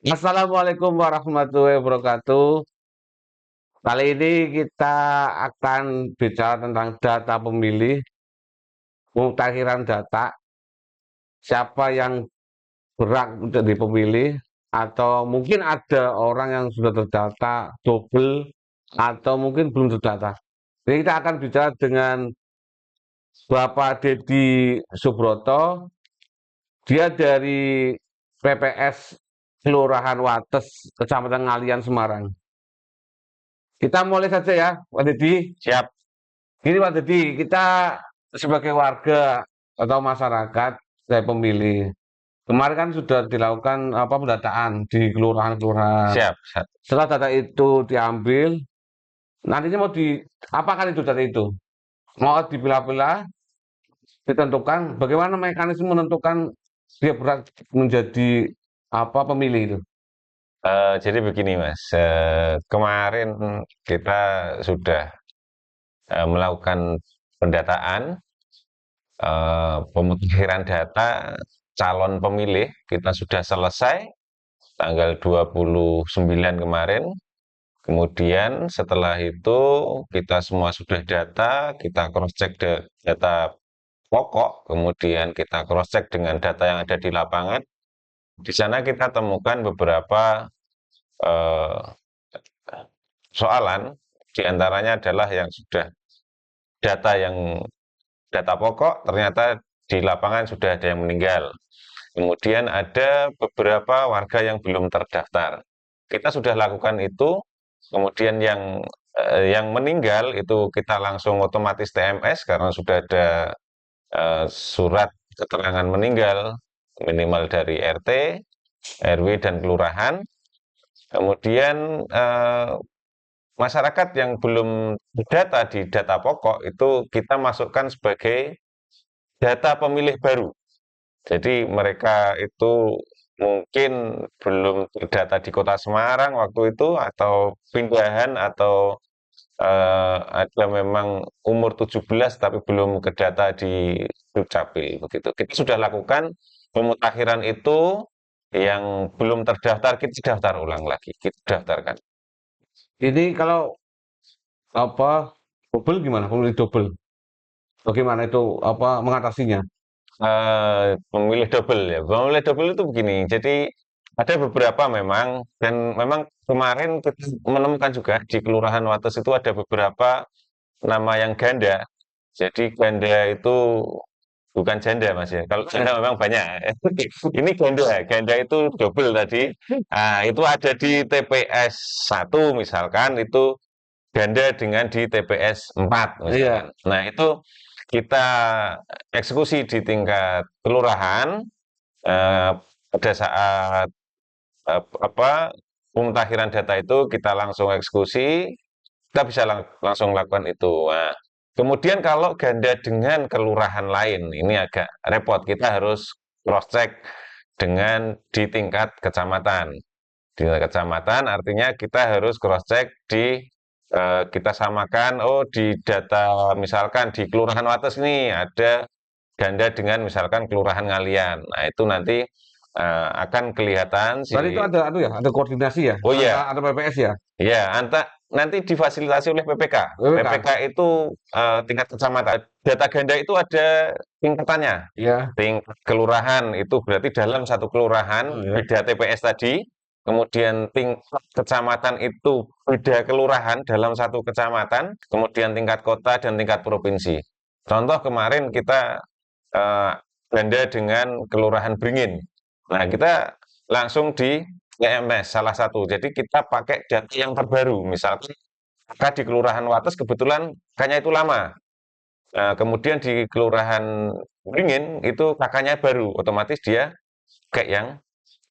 Assalamualaikum warahmatullahi wabarakatuh. Kali ini kita akan bicara tentang data pemilih, pemutakhiran data, siapa yang berhak menjadi pemilih, atau mungkin ada orang yang sudah terdata double, atau mungkin belum terdata. Jadi kita akan bicara dengan Bapak Dedi Subroto, dia dari PPS Kelurahan Wates, Kecamatan Ngalian, Semarang. Kita mulai saja ya, Pak Dedi. Siap. Gini Pak Dedi, kita sebagai warga atau masyarakat, saya pemilih. Kemarin kan sudah dilakukan pendataan di kelurahan-kelurahan. Siap, siap. Setelah data itu diambil, nantinya mau apakan itu data itu? Mau dipilah-pilah, ditentukan. Bagaimana mekanisme menentukan dia berhak menjadi pemilih itu? Jadi begini Mas, kemarin kita sudah melakukan pendataan, pemutakhiran data calon pemilih, kita sudah selesai tanggal 29 kemarin. Kemudian setelah itu kita semua sudah data, kita cross-check data pokok, kemudian kita cross-check dengan data yang ada di lapangan. Di sana kita temukan beberapa eh, soalan, diantaranya adalah yang sudah data yang data pokok, ternyata di lapangan sudah ada yang meninggal. Kemudian ada beberapa warga yang belum terdaftar. Kita sudah lakukan itu, kemudian yang meninggal itu kita langsung otomatis TMS karena sudah ada surat keterangan meninggal minimal dari RT, RW dan kelurahan. Kemudian masyarakat yang belum terdata di data pokok itu kita masukkan sebagai data pemilih baru. Jadi mereka itu mungkin belum terdata di Kota Semarang waktu itu atau pindahan atau ada memang umur 17 tapi belum kedata di Dukcapil begitu. Kita sudah lakukan pemutakhiran itu yang belum terdaftar kita daftar ulang lagi, kita daftarkan. Ini kalau double gimana? Pemilih double, bagaimana itu mengatasinya? Pemilih double ya. Pemilih double itu begini. Jadi ada beberapa memang dan memang kemarin kita menemukan juga di Kelurahan Wates itu ada beberapa nama yang ganda. Jadi ganda itu bukan janda Mas ya. Kalau janda memang banyak. Ini ganda, ganda itu double tadi. Nah, itu ada di TPS 1 misalkan itu ganda dengan di TPS 4 misalkan. Iya. Nah, itu kita eksekusi di tingkat kelurahan eh, pada saat apa pemutakhiran data itu kita langsung eksekusi, kita bisa langsung lakukan itu. Nah, kemudian kalau ganda dengan kelurahan lain, ini agak repot. Kita harus cross check dengan di tingkat kecamatan. Di tingkat kecamatan artinya kita harus cross check di kita samakan, oh di data misalkan di Kelurahan Wates ini ada ganda dengan misalkan Kelurahan Ngalian. Nah itu nanti akan kelihatan Berarti itu si, ada koordinasi ya, oh iya, ada PPS ya, ya, nanti difasilitasi oleh PPK. PPK BPK. itu tingkat kecamatan. Data ganda itu ada tingkatannya. Iya. Tingkat kelurahan itu berarti dalam satu kelurahan Oh, ya. beda TPS tadi. Kemudian tingkat kecamatan itu beda kelurahan dalam satu kecamatan. Kemudian tingkat kota dan tingkat provinsi. Contoh kemarin kita eh, ganda dengan Kelurahan Beringin. Nah, kita langsung di EMS salah satu. Jadi kita pakai data yang terbaru. Misalkan kakak di Kelurahan Wates kebetulan kakaknya itu lama. Nah, kemudian di Kelurahan Beringin itu kakaknya baru, otomatis dia kayak yang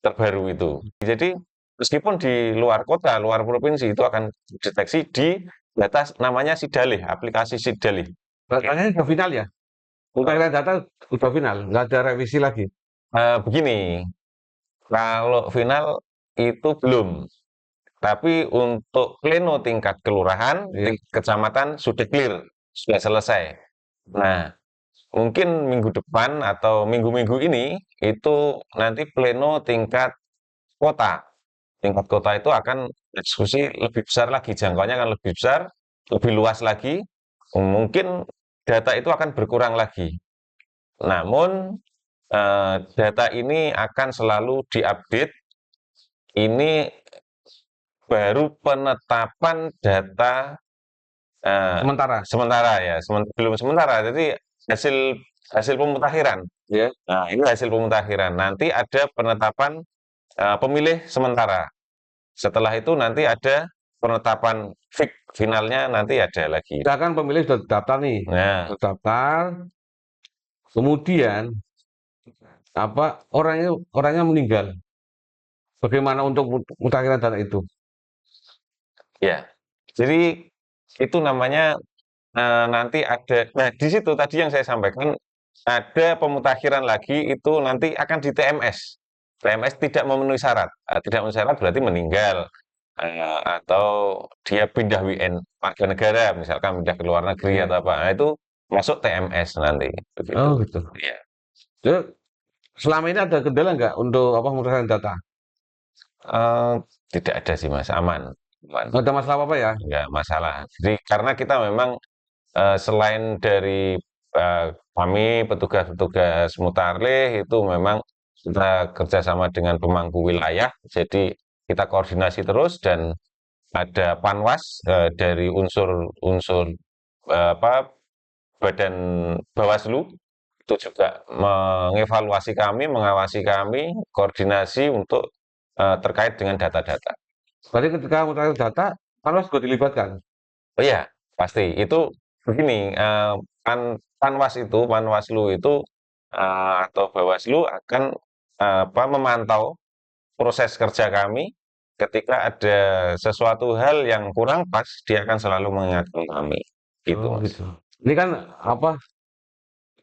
terbaru itu. Jadi meskipun di luar kota, luar provinsi itu akan deteksi di data namanya Sidalih, aplikasi Sidalih. Datanya sudah final ya, pemutakhiran data udah final, nggak ada revisi lagi. Begini, kalau final itu belum. Tapi untuk pleno tingkat kelurahan, Iya. tingkat kecamatan sudah clear, sudah selesai. Nah, mungkin minggu depan atau minggu-minggu ini itu nanti pleno tingkat kota. tingkat kota itu akan eksekusi lebih besar lagi, jangkauannya akan lebih besar, lebih luas lagi, mungkin data itu akan berkurang lagi. Namun, data ini akan selalu diupdate. Ini baru penetapan data Sementara. sementara ya, belum sementara. Jadi hasil hasil pemutakhiran. Ya. Nah, ini hasil pemutakhiran. Nanti ada penetapan pemilih sementara. Setelah itu nanti ada penetapan finalnya nanti ada lagi. Misalkan pemilih sudah terdaftar nih, Nah, terdaftar, kemudian orangnya meninggal. Bagaimana untuk mutakhiran data itu? ya. Jadi itu namanya nanti ada. Nah, di situ tadi yang saya sampaikan ada pemutakhiran lagi itu nanti akan di TMS. TMS tidak memenuhi syarat. Tidak memenuhi syarat berarti meninggal atau dia pindah WN warga negara, misalkan pindah ke luar negeri Ya. atau apa. Nah, itu masuk TMS nanti. Begitu. Oh gitu. Ya. Jadi, selama ini ada kendala nggak untuk mutakhiran data? Eh, tidak ada sih Mas, aman. Aman. Nggak ada masalah apa ya? Nggak masalah. Jadi karena kita memang selain dari kami petugas-petugas Mutarlih itu memang kita kerjasama dengan pemangku wilayah, jadi kita koordinasi terus dan ada Panwas dari unsur apa Badan Bawaslu itu juga mengevaluasi kami, mengawasi kami, koordinasi untuk terkait dengan data-data. Berarti ketika mutakhiran data, Panwas juga dilibatkan. Oh iya, pasti. Itu begini, Panwaslu itu atau Bawaslu akan memantau proses kerja kami. Ketika ada sesuatu hal yang kurang pas, dia akan selalu mengingatkan kami. Gitu, Oh Mas. gitu. Ini kan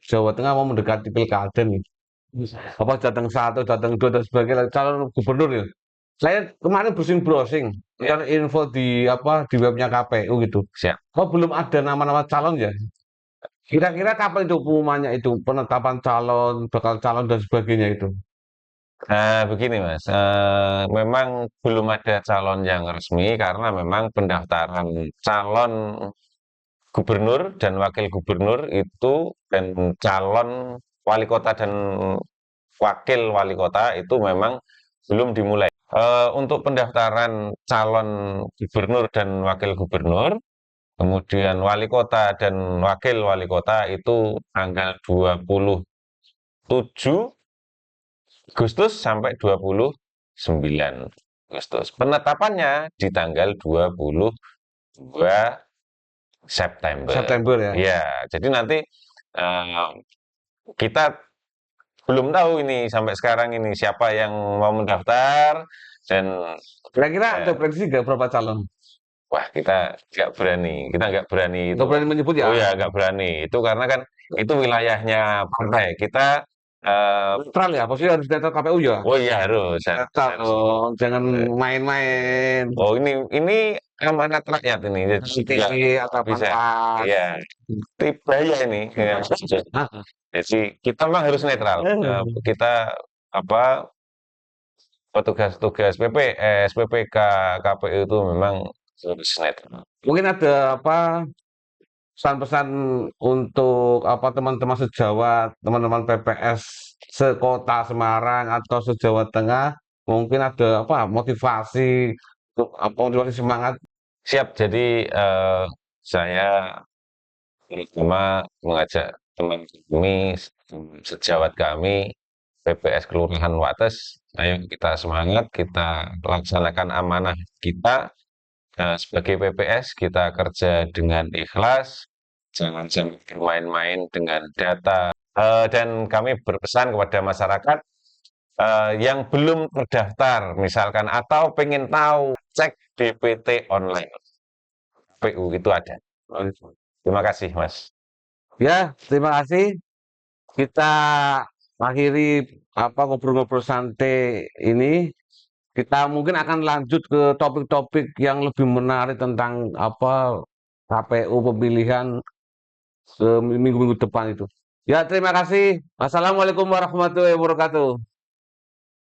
Jawa Tengah mau mendekati pilkada nih. Jateng 1, Jateng 2 dan sebagainya calon gubernur ya. Saya kemarin browsing-browsing Ya, mencari info di webnya KPU gitu. siap. Oh belum ada nama-nama calon ya. Kira-kira kapan itu pengumumannya itu penetapan calon, bakal calon dan sebagainya itu. Nah, begini Mas, memang belum ada calon yang resmi karena memang pendaftaran calon gubernur dan wakil gubernur itu dan calon wali kota dan wakil wali kota itu memang belum dimulai. Untuk pendaftaran calon gubernur dan wakil gubernur, kemudian wali kota dan wakil wali kota itu tanggal 27 Agustus sampai 29 Agustus. Penetapannya di tanggal 22 September. September ya. Ya, jadi nanti eh, kita belum tahu ini sampai sekarang ini siapa yang mau mendaftar dan Kira-kira ada eh, prediksi nggak berapa calon? wah kita nggak berani itu. Nggak berani menyebut ya. Oh ya nggak berani itu karena kan itu wilayahnya partai kita. eh, Netral ya, pasti harus netral KPU ya. oh iya harus Netral harus. dong, jangan main-main. Oh ini amanat rakyat ini jadi juga TV atau bisa Panwas. ya tiba ya ini ya. Hah? Jadi kita memang harus netral. Kita apa petugas-petugas PPS, PPK, KPU itu memang harus netral. Mungkin ada pesan-pesan untuk teman-teman sejawat, teman-teman PPS sekota Semarang atau sejawa Tengah, mungkin ada motivasi motivasi semangat. Siap. Jadi saya terutama mengajak teman kami, sejawat kami, PPS Kelurahan Wates, ayo kita semangat, kita laksanakan amanah kita. Sebagai PPS, kita kerja dengan ikhlas, jangan sampai bermain-main dengan data. Dan kami berpesan kepada masyarakat yang belum terdaftar, misalkan, atau pengen tahu, cek DPT online. PU itu ada. Terima kasih, Mas. Ya, terima kasih. Kita akhiri ngobrol-ngobrol santai ini. Kita mungkin akan lanjut ke topik-topik yang lebih menarik tentang KPU pemilihan ke minggu-minggu depan itu. Ya, terima kasih. Wassalamualaikum warahmatullahi wabarakatuh.